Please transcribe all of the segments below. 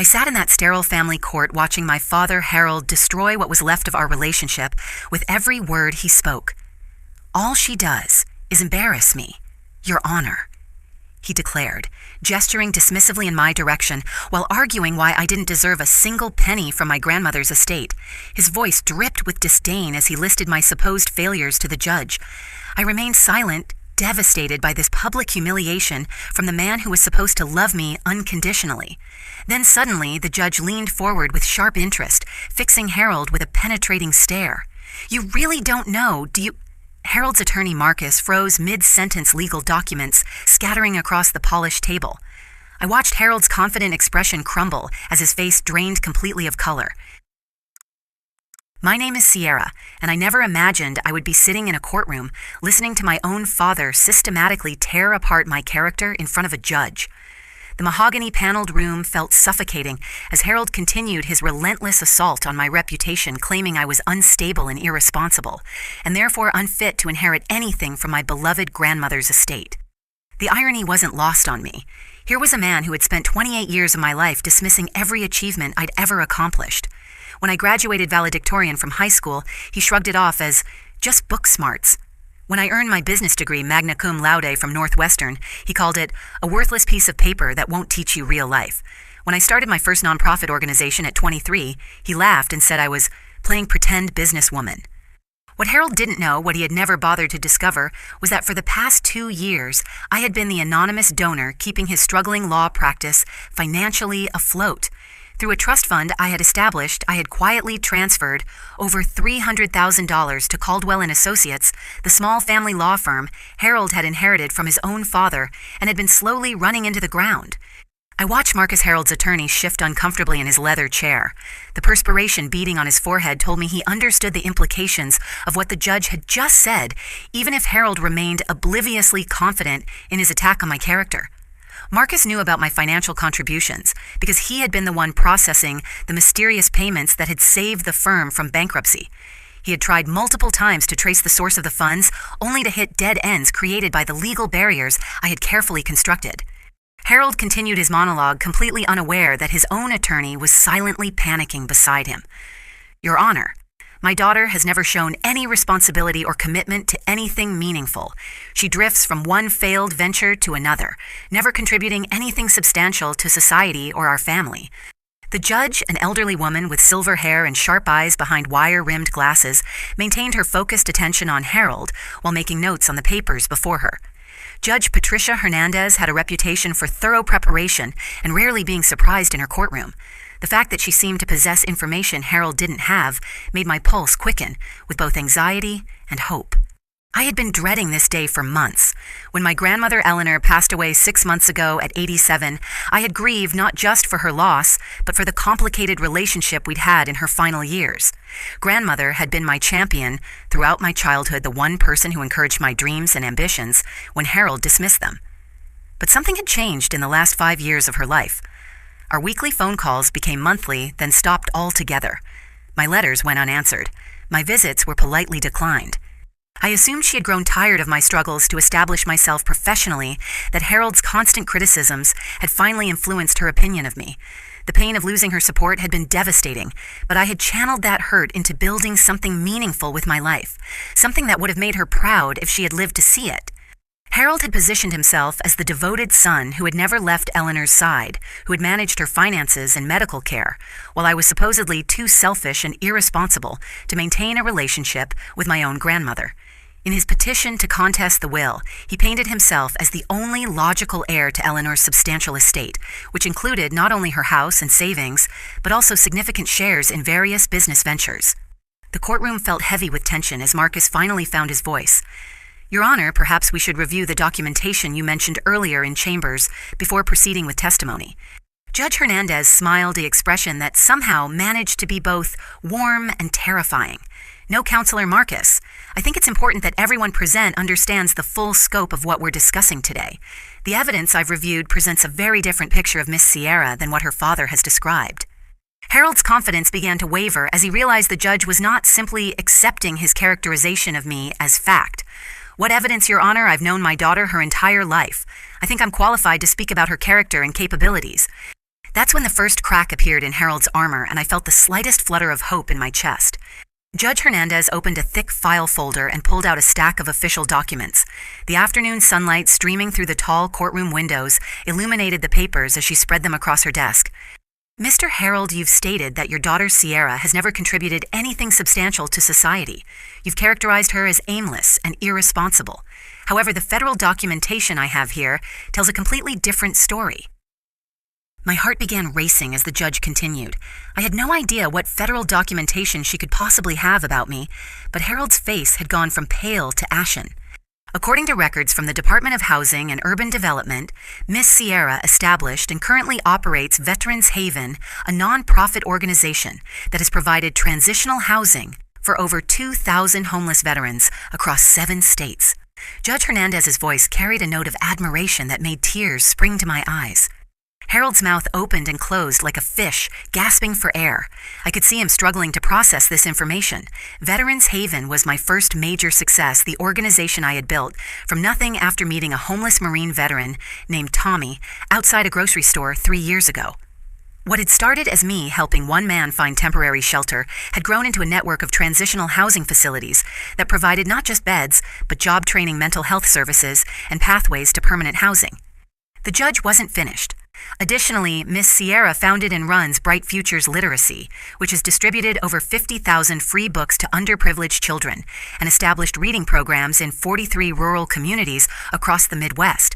I sat in that sterile family court watching my father, Harold, destroy what was left of our relationship with every word he spoke. "All she does is embarrass me, Your Honor," he declared, gesturing dismissively in my direction while arguing why I didn't deserve a single penny from my grandmother's estate. His voice dripped with disdain as he listed my supposed failures to the judge. I remained silent, devastated by this public humiliation from the man who was supposed to love me unconditionally. Then suddenly, the judge leaned forward with sharp interest, fixing Harold with a penetrating stare. "You really don't know, do you?" Harold's attorney Marcus froze mid-sentence legal documents scattering across the polished table. I watched Harold's confident expression crumble as his face drained completely of color. "My name is Sierra, and I never imagined I would be sitting in a courtroom listening to my own father systematically tear apart my character in front of a judge." The mahogany-paneled room felt suffocating as Harold continued his relentless assault on my reputation, claiming I was unstable and irresponsible, and therefore unfit to inherit anything from my beloved grandmother's estate. The irony wasn't lost on me. Here was a man who had spent 28 years of my life dismissing every achievement I'd ever accomplished. When I graduated valedictorian from high school, he shrugged it off as just book smarts. When I earned my business degree magna cum laude from Northwestern, he called it a worthless piece of paper that won't teach you real life. When I started my first nonprofit organization at 23, he laughed and said I was playing pretend businesswoman. What Harold didn't know, what he had never bothered to discover, was that for the past 2 years, I had been the anonymous donor keeping his struggling law practice financially afloat. Through a trust fund I had established, I had quietly transferred over $300,000 to Caldwell and Associates, the small family law firm Harold had inherited from his own father and had been slowly running into the ground. I watched Marcus Harold's attorney shift uncomfortably in his leather chair. The perspiration beading on his forehead told me he understood the implications of what the judge had just said, even if Harold remained obliviously confident in his attack on my character. Marcus knew about my financial contributions because he had been the one processing the mysterious payments that had saved the firm from bankruptcy. He had tried multiple times to trace the source of the funds, only to hit dead ends created by the legal barriers I had carefully constructed. Harold continued his monologue, completely unaware that his own attorney was silently panicking beside him. "Your Honor, my daughter has never shown any responsibility or commitment to anything meaningful. She drifts from one failed venture to another, never contributing anything substantial to society or our family." The judge, an elderly woman with silver hair and sharp eyes behind wire-rimmed glasses, maintained her focused attention on Harold while making notes on the papers before her. Judge Patricia Hernandez had a reputation for thorough preparation and rarely being surprised in her courtroom. The fact that she seemed to possess information Harold didn't have made my pulse quicken with both anxiety and hope. I had been dreading this day for months. When my grandmother Eleanor passed away 6 months ago at 87, I had grieved not just for her loss, but for the complicated relationship we'd had in her final years. Grandmother had been my champion throughout my childhood, the one person who encouraged my dreams and ambitions when Harold dismissed them. But something had changed in the last 5 years of her life. Our weekly phone calls became monthly, then stopped altogether. My letters went unanswered. My visits were politely declined. I assumed she had grown tired of my struggles to establish myself professionally, that Harold's constant criticisms had finally influenced her opinion of me. The pain of losing her support had been devastating, but I had channeled that hurt into building something meaningful with my life, something that would have made her proud if she had lived to see it. Harold had positioned himself as the devoted son who had never left Eleanor's side, who had managed her finances and medical care, while I was supposedly too selfish and irresponsible to maintain a relationship with my own grandmother. In his petition to contest the will, he painted himself as the only logical heir to Eleanor's substantial estate, which included not only her house and savings, but also significant shares in various business ventures. The courtroom felt heavy with tension as Marcus finally found his voice. "Your Honor, perhaps we should review the documentation you mentioned earlier in chambers before proceeding with testimony." Judge Hernandez smiled the expression that somehow managed to be both warm and terrifying. "No, Counselor Marcus. I think it's important that everyone present understands the full scope of what we're discussing today. The evidence I've reviewed presents a very different picture of Miss Sierra than what her father has described." Harold's confidence began to waver as he realized the judge was not simply accepting his characterization of me as fact. "What evidence, Your Honor? I've known my daughter her entire life. I think I'm qualified to speak about her character and capabilities." That's when the first crack appeared in Harold's armor, and I felt the slightest flutter of hope in my chest. Judge Hernandez opened a thick file folder and pulled out a stack of official documents. The afternoon sunlight streaming through the tall courtroom windows illuminated the papers as she spread them across her desk. Mr. Harold, you've stated that your daughter Sierra has never contributed anything substantial to society. You've characterized her as aimless and irresponsible. However, the federal documentation I have here tells a completely different story. My heart began racing as the judge continued. I had no idea what federal documentation she could possibly have about me, but Harold's face had gone from pale to ashen. According to records from the Department of Housing and Urban Development, Miss Sierra established and currently operates Veterans Haven, a non-profit organization that has provided transitional housing for over 2,000 homeless veterans across 7 states. Judge Hernandez's voice carried a note of admiration that made tears spring to my eyes. Harold's mouth opened and closed like a fish, gasping for air. I could see him struggling to process this information. Veterans Haven was my first major success, the organization I had built from nothing after meeting a homeless Marine veteran named Tommy outside a grocery store 3 years ago. What had started as me helping one man find temporary shelter had grown into a network of transitional housing facilities that provided not just beds, but job training, mental health services, and pathways to permanent housing. The judge wasn't finished. Additionally, Miss Sierra founded and runs Bright Futures Literacy, which has distributed over 50,000 free books to underprivileged children and established reading programs in 43 rural communities across the Midwest.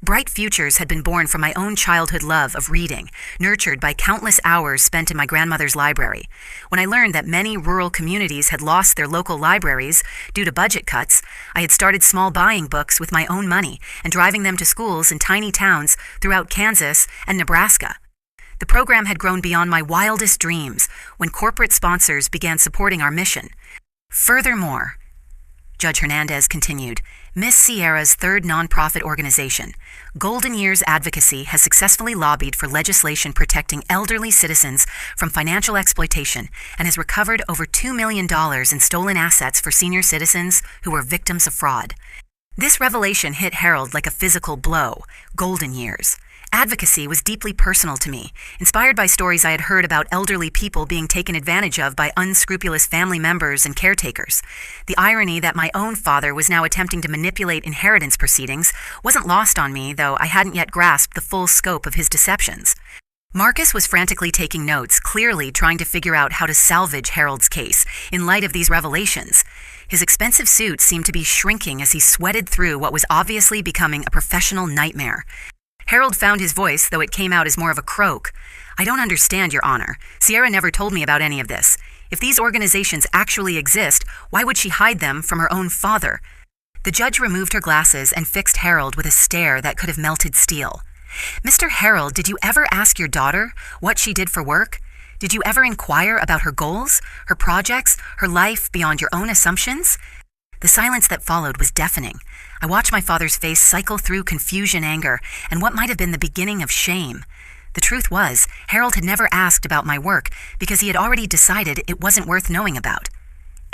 Bright Futures had been born from my own childhood love of reading, nurtured by countless hours spent in my grandmother's library. When I learned that many rural communities had lost their local libraries due to budget cuts, I had started small buying books with my own money and driving them to schools in tiny towns throughout Kansas and Nebraska. The program had grown beyond my wildest dreams when corporate sponsors began supporting our mission. Furthermore, Judge Hernandez continued, Miss Sierra's third nonprofit organization, Golden Years Advocacy, has successfully lobbied for legislation protecting elderly citizens from financial exploitation and has recovered over $2 million in stolen assets for senior citizens who were victims of fraud. This revelation hit Harold like a physical blow. Golden Years Advocacy was deeply personal to me, inspired by stories I had heard about elderly people being taken advantage of by unscrupulous family members and caretakers. The irony that my own father was now attempting to manipulate inheritance proceedings wasn't lost on me, though I hadn't yet grasped the full scope of his deceptions. Marcus was frantically taking notes, clearly trying to figure out how to salvage Harold's case in light of these revelations. His expensive suit seemed to be shrinking as he sweated through what was obviously becoming a professional nightmare. Harold found his voice, though it came out as more of a croak. I don't understand, Your Honor. Sierra never told me about any of this. If these organizations actually exist, why would she hide them from her own father? The judge removed her glasses and fixed Harold with a stare that could have melted steel. Mr. Harold, did you ever ask your daughter what she did for work? Did you ever inquire about her goals, her projects, her life beyond your own assumptions? The silence that followed was deafening. I watched my father's face cycle through confusion, anger, and what might have been the beginning of shame. The truth was, Harold had never asked about my work because he had already decided it wasn't worth knowing about.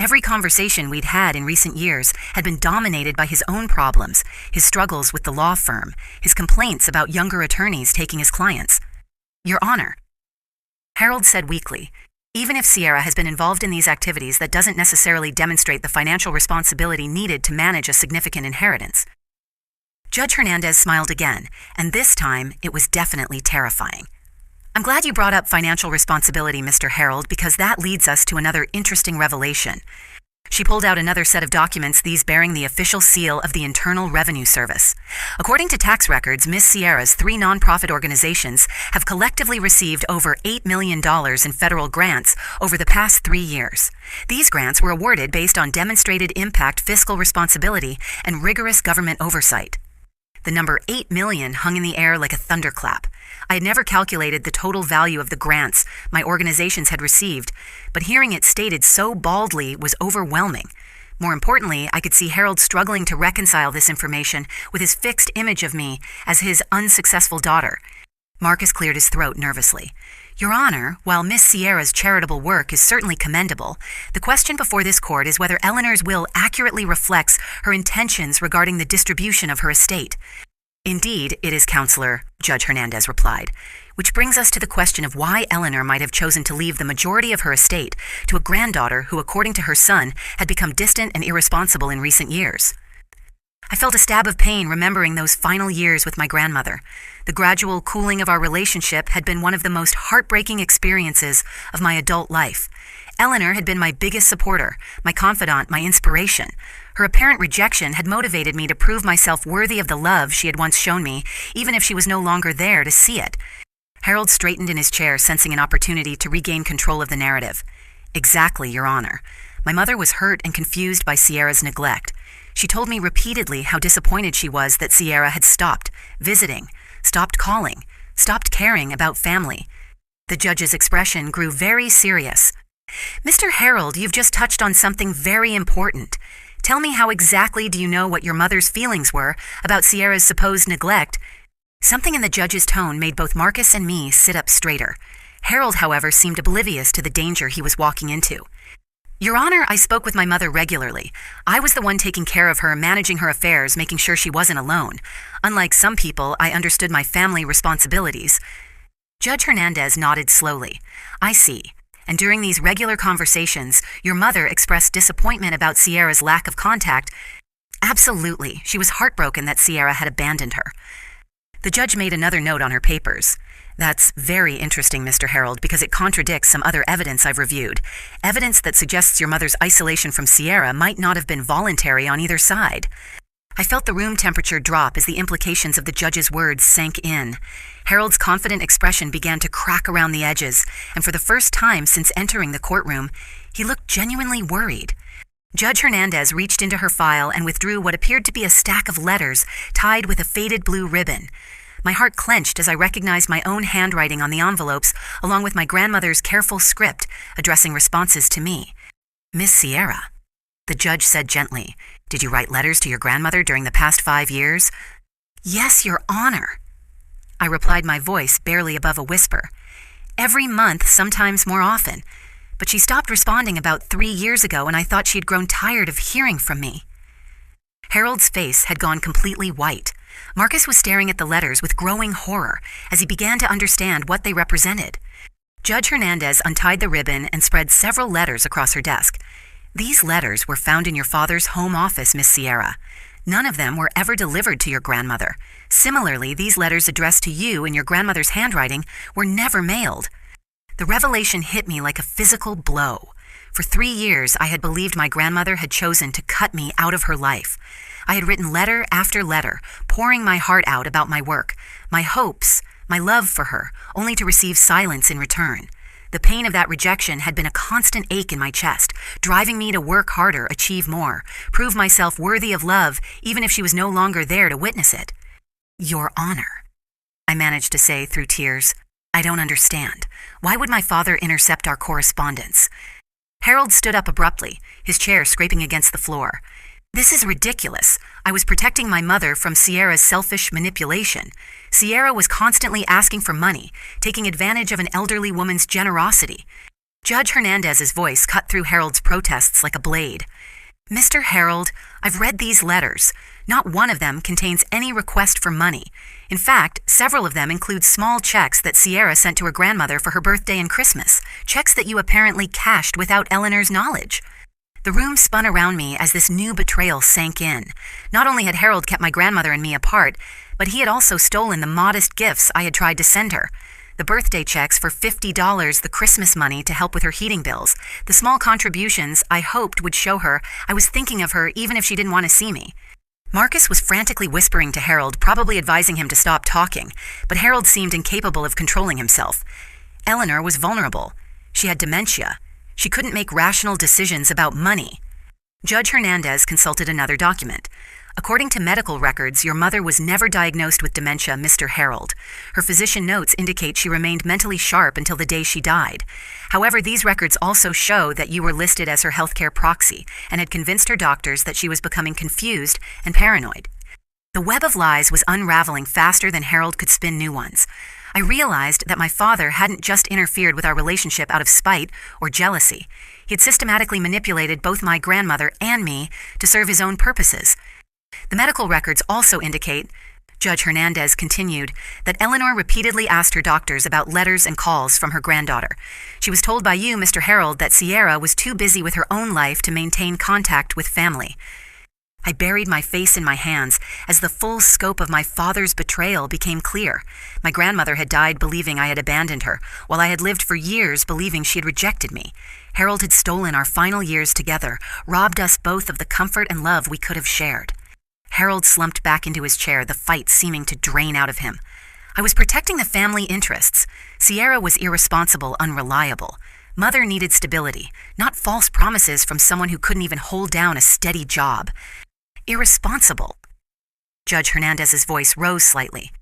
Every conversation we'd had in recent years had been dominated by his own problems, his struggles with the law firm, his complaints about younger attorneys taking his clients. Your Honor, Harold said weakly, even if Sierra has been involved in these activities, that doesn't necessarily demonstrate the financial responsibility needed to manage a significant inheritance. Judge Hernandez smiled again, and this time it was definitely terrifying. I'm glad you brought up financial responsibility, Mr. Harold, because that leads us to another interesting revelation. She pulled out another set of documents, these bearing the official seal of the Internal Revenue Service. According to tax records, Miss Sierra's 3 nonprofit organizations have collectively received over $8 million in federal grants over the past 3 years. These grants were awarded based on demonstrated impact, fiscal responsibility, and rigorous government oversight. The number 8 million hung in the air like a thunderclap. I had never calculated the total value of the grants my organizations had received, but hearing it stated so baldly was overwhelming. More importantly, I could see Harold struggling to reconcile this information with his fixed image of me as his unsuccessful daughter. Marcus cleared his throat nervously. Your Honor, while Miss Sierra's charitable work is certainly commendable, the question before this court is whether Eleanor's will accurately reflects her intentions regarding the distribution of her estate. Indeed, it is, Counselor, Judge Hernandez replied. Which brings us to the question of why Eleanor might have chosen to leave the majority of her estate to a granddaughter who, according to her son, had become distant and irresponsible in recent years. I felt a stab of pain remembering those final years with my grandmother. The gradual cooling of our relationship had been one of the most heartbreaking experiences of my adult life. Eleanor had been my biggest supporter, my confidant, my inspiration. Her apparent rejection had motivated me to prove myself worthy of the love she had once shown me, even if she was no longer there to see it. Harold straightened in his chair, sensing an opportunity to regain control of the narrative. Exactly, Your Honor. My mother was hurt and confused by Sierra's neglect. She told me repeatedly how disappointed she was that Sierra had stopped visiting, stopped calling, stopped caring about family. The judge's expression grew very serious. Mr. Harold, you've just touched on something very important. Tell me, how exactly do you know what your mother's feelings were about Sierra's supposed neglect? Something in the judge's tone made both Marcus and me sit up straighter. Harold, however, seemed oblivious to the danger he was walking into. Your Honor, I spoke with my mother regularly. I was the one taking care of her, managing her affairs, making sure she wasn't alone. Unlike some people, I understood my family responsibilities. Judge Hernandez nodded slowly. I see. And during these regular conversations, your mother expressed disappointment about Sierra's lack of contact. Absolutely. She was heartbroken that Sierra had abandoned her. The judge made another note on her papers. That's very interesting, Mr. Harold, because it contradicts some other evidence I've reviewed. Evidence that suggests your mother's isolation from Sierra might not have been voluntary on either side. I felt the room temperature drop as the implications of the judge's words sank in. Harold's confident expression began to crack around the edges, and for the first time since entering the courtroom, he looked genuinely worried. Judge Hernandez reached into her file and withdrew what appeared to be a stack of letters tied with a faded blue ribbon. My heart clenched as I recognized my own handwriting on the envelopes, along with my grandmother's careful script addressing responses to me. Miss Sierra, the judge said gently, did you write letters to your grandmother during the past 5 years? Yes, Your Honor. I replied, my voice barely above a whisper. Every month, sometimes more often. But she stopped responding about 3 years ago, and I thought she had grown tired of hearing from me. Harold's face had gone completely white. Marcus was staring at the letters with growing horror as he began to understand what they represented. Judge Hernandez untied the ribbon and spread several letters across her desk. These letters were found in your father's home office, Miss Sierra. None of them were ever delivered to your grandmother. Similarly, these letters addressed to you in your grandmother's handwriting were never mailed. The revelation hit me like a physical blow. For 3 years, I had believed my grandmother had chosen to cut me out of her life. I had written letter after letter, pouring my heart out about my work, my hopes, my love for her, only to receive silence in return. The pain of that rejection had been a constant ache in my chest, driving me to work harder, achieve more, prove myself worthy of love, even if she was no longer there to witness it. Your Honor, I managed to say through tears. I don't understand. Why would my father intercept our correspondence? Harold stood up abruptly, his chair scraping against the floor. This is ridiculous. I was protecting my mother from Sierra's selfish manipulation. Sierra was constantly asking for money, taking advantage of an elderly woman's generosity. Judge Hernandez's voice cut through Harold's protests like a blade. Mr. Harold, I've read these letters. Not one of them contains any request for money. In fact, several of them include small checks that Sierra sent to her grandmother for her birthday and Christmas, checks that you apparently cashed without Eleanor's knowledge. The room spun around me as this new betrayal sank in. Not only had Harold kept my grandmother and me apart, but he had also stolen the modest gifts I had tried to send her. The birthday checks for $50, the Christmas money to help with her heating bills, the small contributions I hoped would show her I was thinking of her even if she didn't want to see me. Marcus was frantically whispering to Harold, probably advising him to stop talking, but Harold seemed incapable of controlling himself. Eleanor was vulnerable. She had dementia. She couldn't make rational decisions about money. Judge Hernandez consulted another document. According to medical records, your mother was never diagnosed with dementia, Mr. Harold. Her physician notes indicate she remained mentally sharp until the day she died. However, these records also show that you were listed as her healthcare proxy and had convinced her doctors that she was becoming confused and paranoid. The web of lies was unraveling faster than Harold could spin new ones. I realized that my father hadn't just interfered with our relationship out of spite or jealousy. He had systematically manipulated both my grandmother and me to serve his own purposes. The medical records also indicate Judge Hernandez continued that Eleanor repeatedly asked her doctors about letters and calls from her granddaughter. She was told by you, Mr. Harold, that Sierra was too busy with her own life to maintain contact with family. I buried my face in my hands as the full scope of my father's betrayal became clear. My grandmother had died believing I had abandoned her, while I had lived for years believing she had rejected me. Harold had stolen our final years together, robbed us both of the comfort and love we could have shared. Harold slumped back into his chair, the fight seeming to drain out of him. I was protecting the family interests. Sierra was irresponsible, unreliable. Mother needed stability, not false promises from someone who couldn't even hold down a steady job. Irresponsible. Judge Hernandez's voice rose slightly.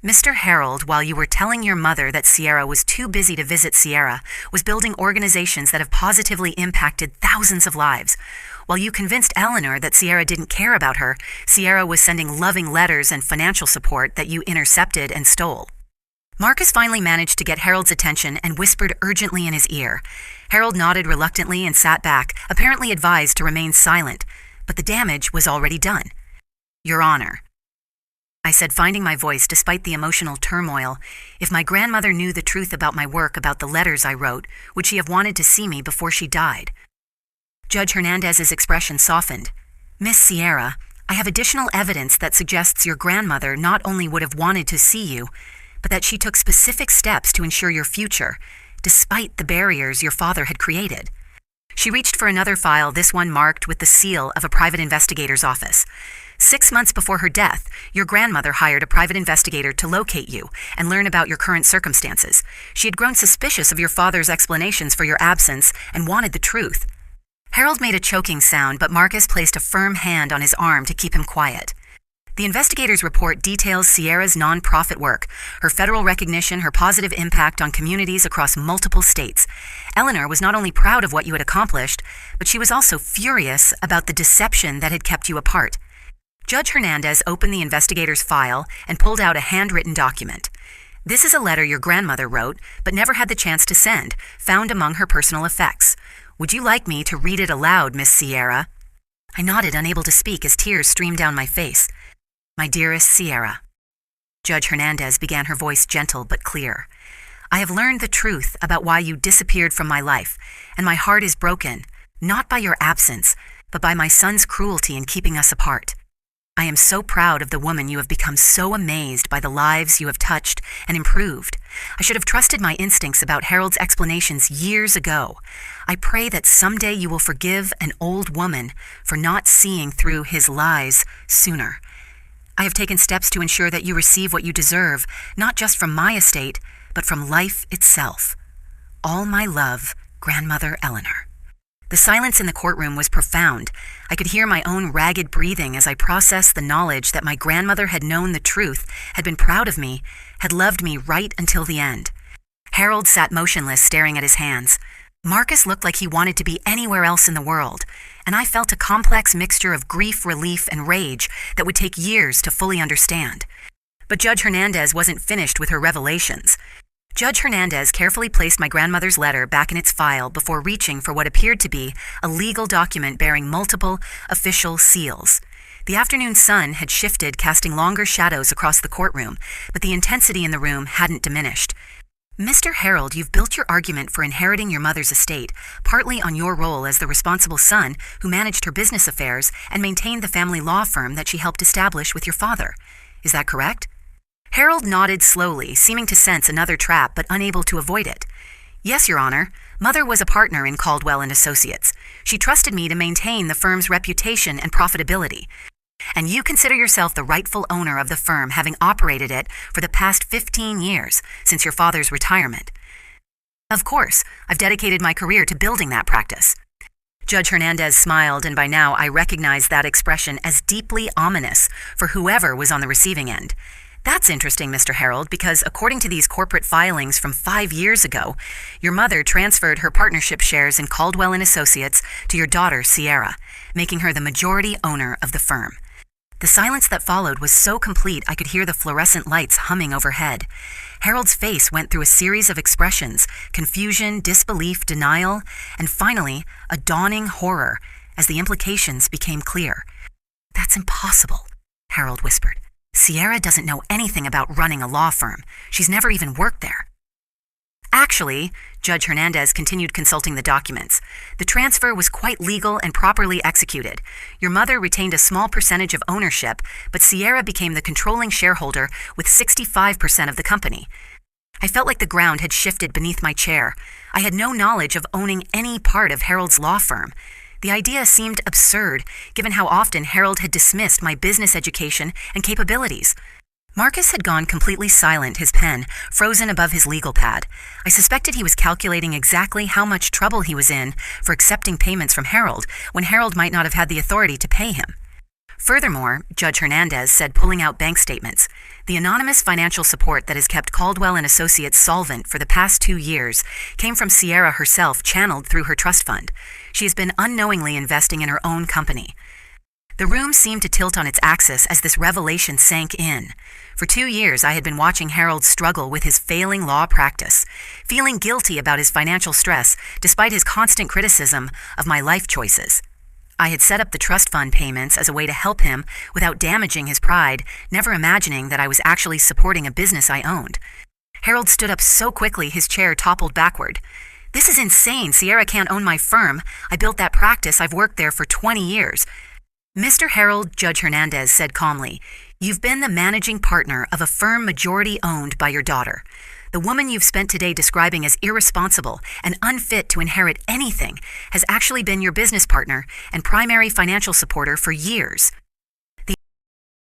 Mr. Harold, while you were telling your mother that Sierra was too busy to visit Sierra, was building organizations that have positively impacted thousands of lives. While you convinced Eleanor that Sierra didn't care about her, Sierra was sending loving letters and financial support that you intercepted and stole. Marcus finally managed to get Harold's attention and whispered urgently in his ear. Harold nodded reluctantly and sat back, apparently advised to remain silent, but the damage was already done. Your Honor, I said, finding my voice despite the emotional turmoil. If my grandmother knew the truth about my work, about the letters I wrote, would she have wanted to see me before she died? Judge Hernandez's expression softened. Miss Sierra, I have additional evidence that suggests your grandmother not only would have wanted to see you, but that she took specific steps to ensure your future, despite the barriers your father had created. She reached for another file, this one marked with the seal of a private investigator's office. 6 months before her death, your grandmother hired a private investigator to locate you and learn about your current circumstances. She had grown suspicious of your father's explanations for your absence and wanted the truth. Harold made a choking sound, but Marcus placed a firm hand on his arm to keep him quiet. The investigator's report details Sierra's nonprofit work, her federal recognition, her positive impact on communities across multiple states. Eleanor was not only proud of what you had accomplished, but she was also furious about the deception that had kept you apart. Judge Hernandez opened the investigator's file and pulled out a handwritten document. This is a letter your grandmother wrote, but never had the chance to send, found among her personal effects. Would you like me to read it aloud, Miss Sierra? I nodded, unable to speak, as tears streamed down my face. My dearest Sierra. Judge Hernandez began, her voice gentle but clear. I have learned the truth about why you disappeared from my life, and my heart is broken, not by your absence, but by my son's cruelty in keeping us apart. I am so proud of the woman you have become, so amazed by the lives you have touched and improved. I should have trusted my instincts about Harold's explanations years ago. I pray that someday you will forgive an old woman for not seeing through his lies sooner. I have taken steps to ensure that you receive what you deserve, not just from my estate, but from life itself. All my love, Grandmother Eleanor. The silence in the courtroom was profound. I could hear my own ragged breathing as I processed the knowledge that my grandmother had known the truth, had been proud of me, had loved me right until the end. Harold sat motionless, staring at his hands. Marcus looked like he wanted to be anywhere else in the world, and I felt a complex mixture of grief, relief, and rage that would take years to fully understand. But Judge Hernandez wasn't finished with her revelations. Judge Hernandez carefully placed my grandmother's letter back in its file before reaching for what appeared to be a legal document bearing multiple official seals. The afternoon sun had shifted, casting longer shadows across the courtroom, but the intensity in the room hadn't diminished. Mr. Harold, you've built your argument for inheriting your mother's estate, partly on your role as the responsible son who managed her business affairs and maintained the family law firm that she helped establish with your father. Is that correct? Harold nodded slowly, seeming to sense another trap but unable to avoid it. Yes, Your Honor. Mother was a partner in Caldwell and Associates. She trusted me to maintain the firm's reputation and profitability. And you consider yourself the rightful owner of the firm, having operated it for the past 15 years, since your father's retirement. Of course, I've dedicated my career to building that practice. Judge Hernandez smiled, and by now I recognized that expression as deeply ominous for whoever was on the receiving end. That's interesting, Mr. Harold, because according to these corporate filings from 5 years ago, your mother transferred her partnership shares in Caldwell and Associates to your daughter, Sierra, making her the majority owner of the firm. The silence that followed was so complete I could hear the fluorescent lights humming overhead. Harold's face went through a series of expressions: confusion, disbelief, denial, and finally, a dawning horror as the implications became clear. That's impossible, Harold whispered. Sierra doesn't know anything about running a law firm. She's never even worked there. Actually, Judge Hernandez continued consulting the documents. The transfer was quite legal and properly executed. Your mother retained a small percentage of ownership, but Sierra became the controlling shareholder with 65% of the company. I felt like the ground had shifted beneath my chair. I had no knowledge of owning any part of Harold's law firm. The idea seemed absurd, given how often Harold had dismissed my business education and capabilities. Marcus had gone completely silent, his pen frozen above his legal pad. I suspected he was calculating exactly how much trouble he was in for accepting payments from Harold when Harold might not have had the authority to pay him. Furthermore, Judge Hernandez said, pulling out bank statements, the anonymous financial support that has kept Caldwell and Associates solvent for the past 2 years came from Sierra herself, channeled through her trust fund. She has been unknowingly investing in her own company. The room seemed to tilt on its axis as this revelation sank in. For 2 years, I had been watching Harold struggle with his failing law practice, feeling guilty about his financial stress despite his constant criticism of my life choices. I had set up the trust fund payments as a way to help him without damaging his pride, never imagining that I was actually supporting a business I owned. Harold stood up so quickly his chair toppled backward. This is insane. Sierra can't own my firm. I built that practice. I've worked there for 20 years. Mr. Harold, Judge Hernandez said calmly, you've been the managing partner of a firm majority owned by your daughter. The woman you've spent today describing as irresponsible and unfit to inherit anything has actually been your business partner and primary financial supporter for years. The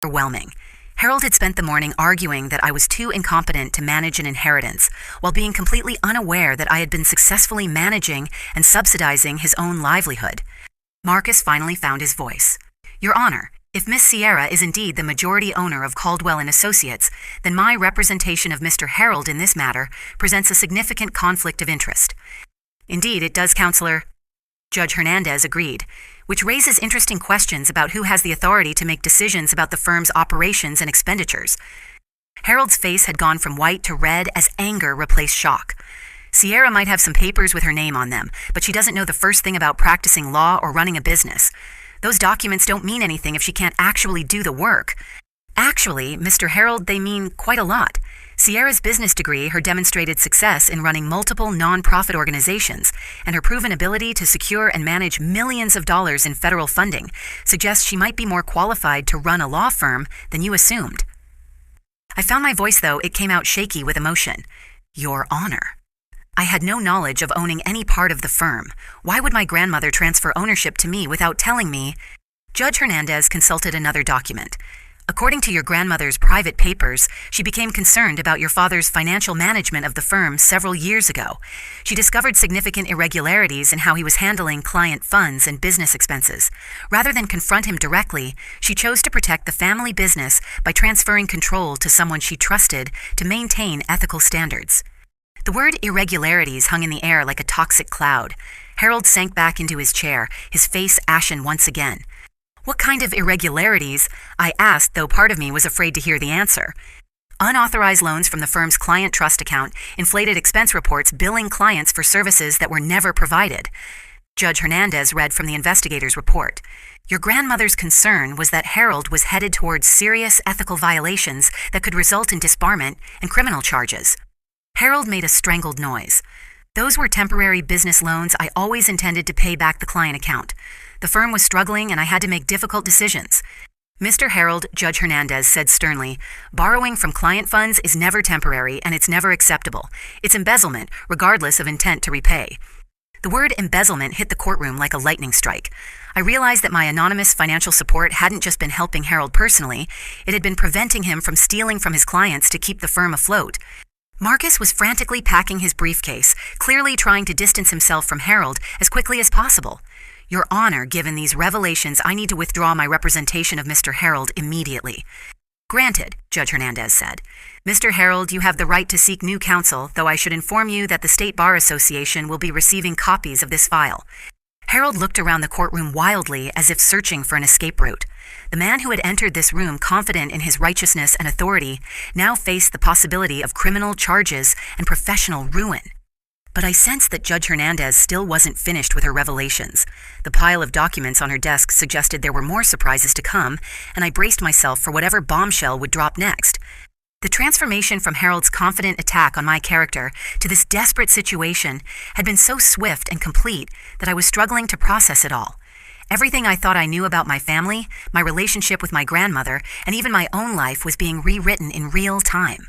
overwhelming. Harold had spent the morning arguing that I was too incompetent to manage an inheritance, while being completely unaware that I had been successfully managing and subsidizing his own livelihood. Marcus finally found his voice. Your Honor, if Miss Sierra is indeed the majority owner of Caldwell and Associates, then my representation of Mr. Harold in this matter presents a significant conflict of interest. Indeed, it does, Counselor. Judge Hernandez agreed, which raises interesting questions about who has the authority to make decisions about the firm's operations and expenditures. Harold's face had gone from white to red as anger replaced shock. Sierra might have some papers with her name on them, but she doesn't know the first thing about practicing law or running a business. Those documents don't mean anything if she can't actually do the work. Actually, Mr. Harold, they mean quite a lot. Sierra's business degree, her demonstrated success in running multiple non-profit organizations, and her proven ability to secure and manage millions of dollars in federal funding suggests she might be more qualified to run a law firm than you assumed. I found my voice, though, it came out shaky with emotion. Your Honor. I had no knowledge of owning any part of the firm. Why would my grandmother transfer ownership to me without telling me? Judge Hernandez consulted another document. According to your grandmother's private papers, she became concerned about your father's financial management of the firm several years ago. She discovered significant irregularities in how he was handling client funds and business expenses. Rather than confront him directly, she chose to protect the family business by transferring control to someone she trusted to maintain ethical standards. The word irregularities hung in the air like a toxic cloud. Harold sank back into his chair, his face ashen once again. What kind of irregularities? I asked, though part of me was afraid to hear the answer. Unauthorized loans from the firm's client trust account, inflated expense reports billing clients for services that were never provided. Judge Hernandez read from the investigator's report. Your grandmother's concern was that Harold was headed towards serious ethical violations that could result in disbarment and criminal charges. Harold made a strangled noise. Those were temporary business loans I always intended to pay back the client account. The firm was struggling and I had to make difficult decisions. Mr. Harold, Judge Hernandez said sternly, borrowing from client funds is never temporary and it's never acceptable. It's embezzlement, regardless of intent to repay. The word embezzlement hit the courtroom like a lightning strike. I realized that my anonymous financial support hadn't just been helping Harold personally, it had been preventing him from stealing from his clients to keep the firm afloat. Marcus was frantically packing his briefcase, clearly trying to distance himself from Harold as quickly as possible. Your Honor, given these revelations, I need to withdraw my representation of Mr. Harold immediately. Granted, Judge Hernandez said. Mr. Harold, you have the right to seek new counsel, though I should inform you that the State Bar Association will be receiving copies of this file. Harold looked around the courtroom wildly as if searching for an escape route. The man who had entered this room confident in his righteousness and authority now faced the possibility of criminal charges and professional ruin. But I sensed that Judge Hernandez still wasn't finished with her revelations. The pile of documents on her desk suggested there were more surprises to come, and I braced myself for whatever bombshell would drop next. The transformation from Harold's confident attack on my character to this desperate situation had been so swift and complete that I was struggling to process it all. Everything I thought I knew about my family, my relationship with my grandmother, and even my own life was being rewritten in real time.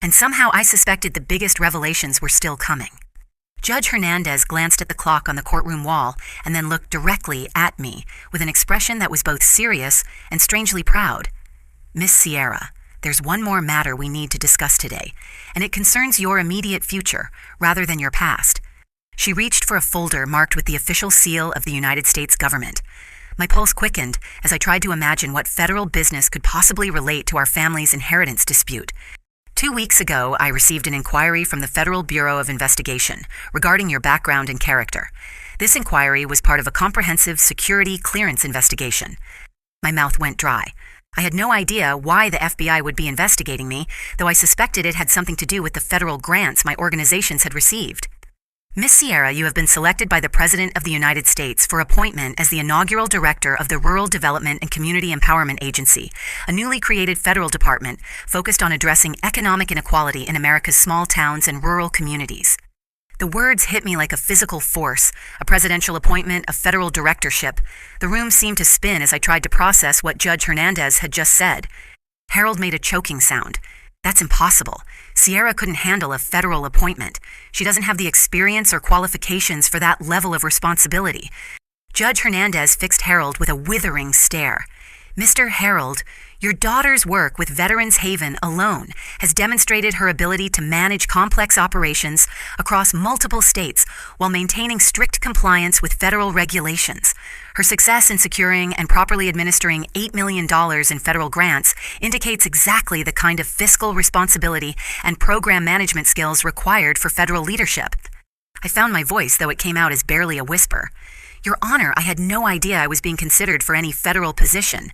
And somehow I suspected the biggest revelations were still coming. Judge Hernandez glanced at the clock on the courtroom wall and then looked directly at me with an expression that was both serious and strangely proud. "Miss Sierra, there's one more matter we need to discuss today, and it concerns your immediate future rather than your past." She reached for a folder marked with the official seal of the United States government. My pulse quickened as I tried to imagine what federal business could possibly relate to our family's inheritance dispute. 2 weeks ago, I received an inquiry from the Federal Bureau of Investigation regarding your background and character. This inquiry was part of a comprehensive security clearance investigation. My mouth went dry. I had no idea why the FBI would be investigating me, though I suspected it had something to do with the federal grants my organizations had received. "Miss Sierra, you have been selected by the President of the United States for appointment as the inaugural director of the Rural Development and Community Empowerment Agency, a newly created federal department focused on addressing economic inequality in America's small towns and rural communities." The words hit me like a physical force, a presidential appointment, a federal directorship. The room seemed to spin as I tried to process what Judge Hernandez had just said. Harold made a choking sound. "That's impossible. Sierra couldn't handle a federal appointment. She doesn't have the experience or qualifications for that level of responsibility." Judge Hernandez fixed Harold with a withering stare. "Mr. Harold, your daughter's work with Veterans Haven alone has demonstrated her ability to manage complex operations across multiple states while maintaining strict compliance with federal regulations. Her success in securing and properly administering $8 million in federal grants indicates exactly the kind of fiscal responsibility and program management skills required for federal leadership." I found my voice, though it came out as barely a whisper. "Your Honor, I had no idea I was being considered for any federal position."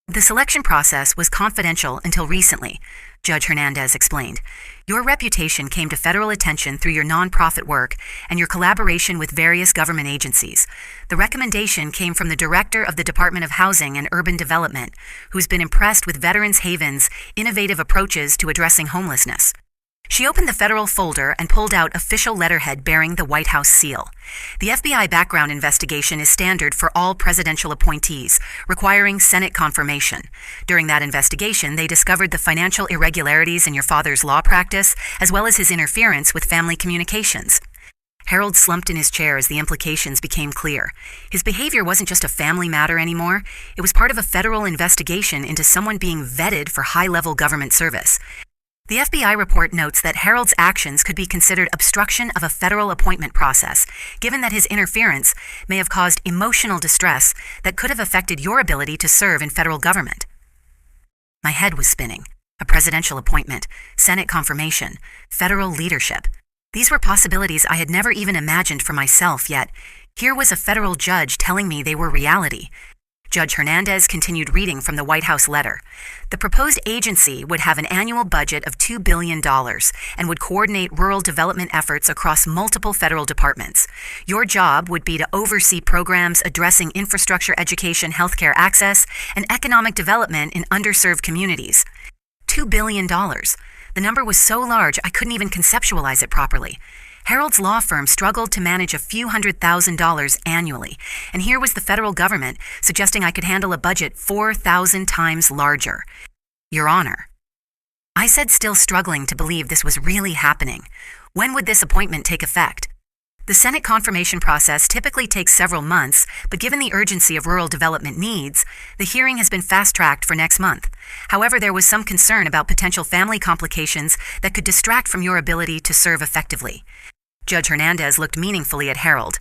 "The selection process was confidential until recently," Judge Hernandez explained. "Your reputation came to federal attention through your nonprofit work and your collaboration with various government agencies. The recommendation came from the Director of the Department of Housing and Urban Development, who's been impressed with Veterans Haven's innovative approaches to addressing homelessness." She opened the federal folder and pulled out official letterhead bearing the White House seal. "The FBI background investigation is standard for all presidential appointees, requiring Senate confirmation. During that investigation, they discovered the financial irregularities in your father's law practice, as well as his interference with family communications." Harold slumped in his chair as the implications became clear. His behavior wasn't just a family matter anymore. It was part of a federal investigation into someone being vetted for high-level government service. The FBI report notes that Harold's actions could be considered obstruction of a federal appointment process, given that his interference may have caused emotional distress that could have affected your ability to serve in federal government. My head was spinning. A presidential appointment, Senate confirmation, federal leadership. These were possibilities I had never even imagined for myself, yet here was a federal judge telling me they were reality. Judge Hernandez continued reading from the White House letter. "The proposed agency would have an annual budget of $2 billion and would coordinate rural development efforts across multiple federal departments. Your job would be to oversee programs addressing infrastructure, education, healthcare access, and economic development in underserved communities." $2 billion. The number was so large I couldn't even conceptualize it properly. Harold's law firm struggled to manage a few $100,000 annually, and here was the federal government suggesting I could handle a budget 4,000 times larger. "Your Honor," I said, still struggling to believe this was really happening. "When would this appointment take effect?" The Senate confirmation process typically takes several months, but given the urgency of rural development needs, the hearing has been fast-tracked for next month. However, there was some concern about potential family complications that could distract from your ability to serve effectively. Judge Hernandez looked meaningfully at Harold.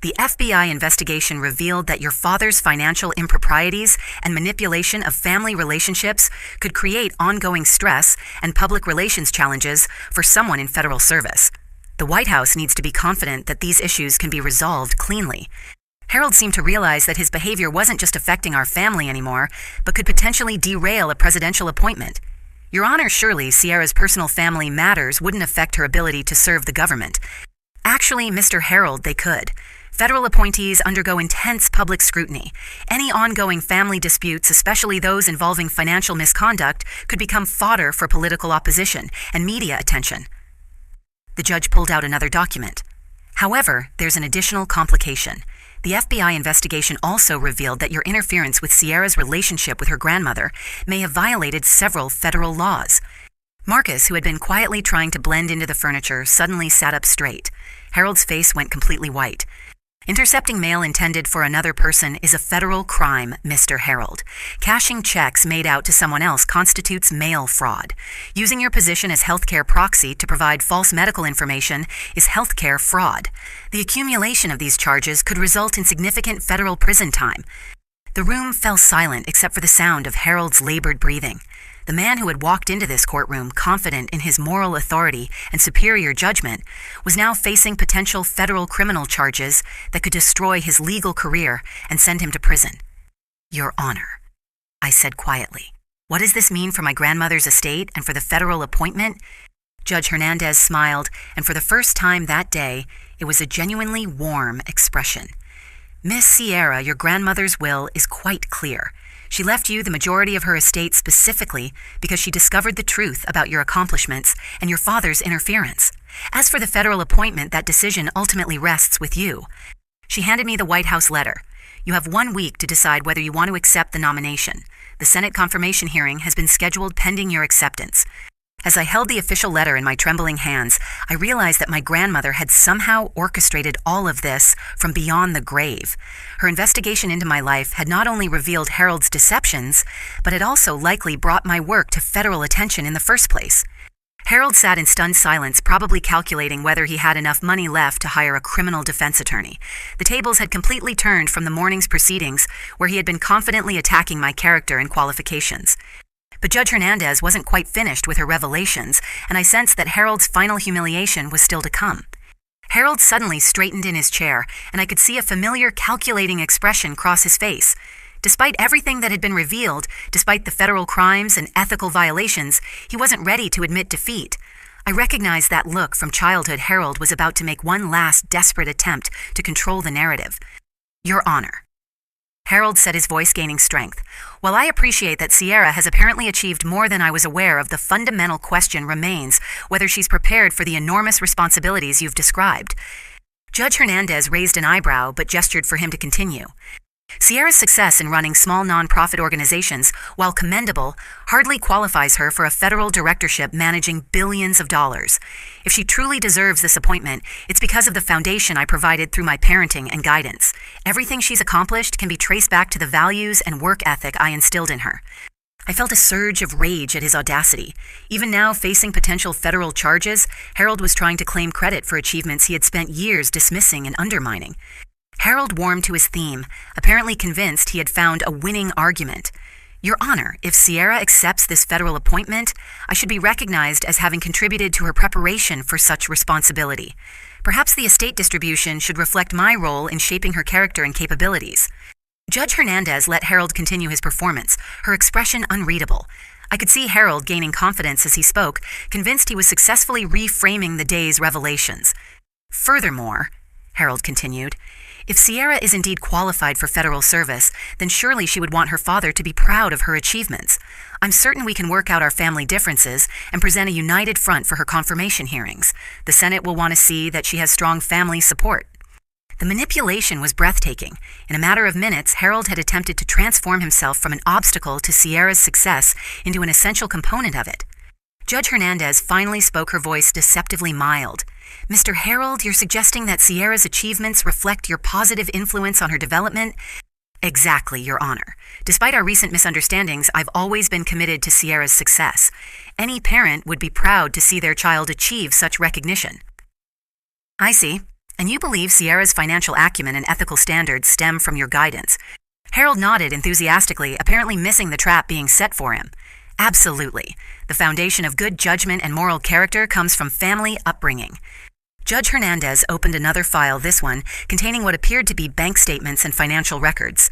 "The FBI investigation revealed that your father's financial improprieties and manipulation of family relationships could create ongoing stress and public relations challenges for someone in federal service. The White House needs to be confident that these issues can be resolved cleanly." Harold seemed to realize that his behavior wasn't just affecting our family anymore, but could potentially derail a presidential appointment. "Your Honor, surely Sierra's personal family matters wouldn't affect her ability to serve the government." Actually, Mr. Harold, they could. Federal appointees undergo intense public scrutiny. Any ongoing family disputes, especially those involving financial misconduct, could become fodder for political opposition and media attention. The judge pulled out another document. However, there's an additional complication. The FBI investigation also revealed that your interference with Sierra's relationship with her grandmother may have violated several federal laws. Marcus, who had been quietly trying to blend into the furniture, suddenly sat up straight. Harold's face went completely white. Intercepting mail intended for another person is a federal crime, Mr. Harold. Cashing checks made out to someone else constitutes mail fraud. Using your position as healthcare proxy to provide false medical information is healthcare fraud. The accumulation of these charges could result in significant federal prison time. The room fell silent except for the sound of Harold's labored breathing. The man who had walked into this courtroom confident in his moral authority and superior judgment was now facing potential federal criminal charges that could destroy his legal career and send him to prison. Your Honor, I said quietly. What does this mean for my grandmother's estate and for the federal appointment? Judge Hernandez smiled, and for the first time that day, it was a genuinely warm expression. Miss Sierra, your grandmother's will is quite clear. She left you the majority of her estate specifically because she discovered the truth about your accomplishments and your father's interference. As for the federal appointment, that decision ultimately rests with you. She handed me the White House letter. You have 1 week to decide whether you want to accept the nomination. The Senate confirmation hearing has been scheduled pending your acceptance. As I held the official letter in my trembling hands, I realized that my grandmother had somehow orchestrated all of this from beyond the grave. Her investigation into my life had not only revealed Harold's deceptions, but had also likely brought my work to federal attention in the first place. Harold sat in stunned silence, probably calculating whether he had enough money left to hire a criminal defense attorney. The tables had completely turned from the morning's proceedings, where he had been confidently attacking my character and qualifications. But Judge Hernandez wasn't quite finished with her revelations, and I sensed that Harold's final humiliation was still to come. Harold suddenly straightened in his chair, and I could see a familiar calculating expression cross his face. Despite everything that had been revealed, despite the federal crimes and ethical violations, he wasn't ready to admit defeat. I recognized that look from childhood. Harold was about to make one last desperate attempt to control the narrative. Your Honor. Harold said, his voice gaining strength. While I appreciate that Sierra has apparently achieved more than I was aware of, the fundamental question remains whether she's prepared for the enormous responsibilities you've described. Judge Hernandez raised an eyebrow but gestured for him to continue. Sierra's success in running small nonprofit organizations, while commendable, hardly qualifies her for a federal directorship managing billions of dollars. If she truly deserves this appointment, it's because of the foundation I provided through my parenting and guidance. Everything she's accomplished can be traced back to the values and work ethic I instilled in her. I felt a surge of rage at his audacity. Even now, facing potential federal charges, Harold was trying to claim credit for achievements he had spent years dismissing and undermining. Harold warmed to his theme, apparently convinced he had found a winning argument. Your Honor, if Sierra accepts this federal appointment, I should be recognized as having contributed to her preparation for such responsibility. Perhaps the estate distribution should reflect my role in shaping her character and capabilities. Judge Hernandez let Harold continue his performance, her expression unreadable. I could see Harold gaining confidence as he spoke, convinced he was successfully reframing the day's revelations. Furthermore, Harold continued, if Sierra is indeed qualified for federal service, then surely she would want her father to be proud of her achievements. I'm certain we can work out our family differences and present a united front for her confirmation hearings. The Senate will want to see that she has strong family support. The manipulation was breathtaking. In a matter of minutes, Harold had attempted to transform himself from an obstacle to Sierra's success into an essential component of it. Judge Hernandez finally spoke, her voice deceptively mild. Mr. Harold, you're suggesting that Sierra's achievements reflect your positive influence on her development? Exactly, Your Honor. Despite our recent misunderstandings, I've always been committed to Sierra's success. Any parent would be proud to see their child achieve such recognition. I see. And you believe Sierra's financial acumen and ethical standards stem from your guidance. Harold nodded enthusiastically, apparently missing the trap being set for him. Absolutely. The foundation of good judgment and moral character comes from family upbringing. Judge Hernandez opened another file, this one, containing what appeared to be bank statements and financial records.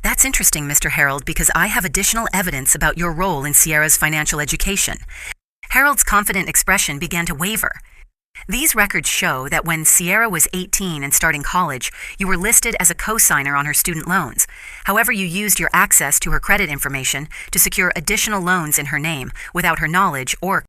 That's interesting, Mr. Harold, because I have additional evidence about your role in Sierra's financial education. Harold's confident expression began to waver. These records show that when Sierra was 18 and starting college, you were listed as a co-signer on her student loans. However, you used your access to her credit information to secure additional loans in her name without her knowledge or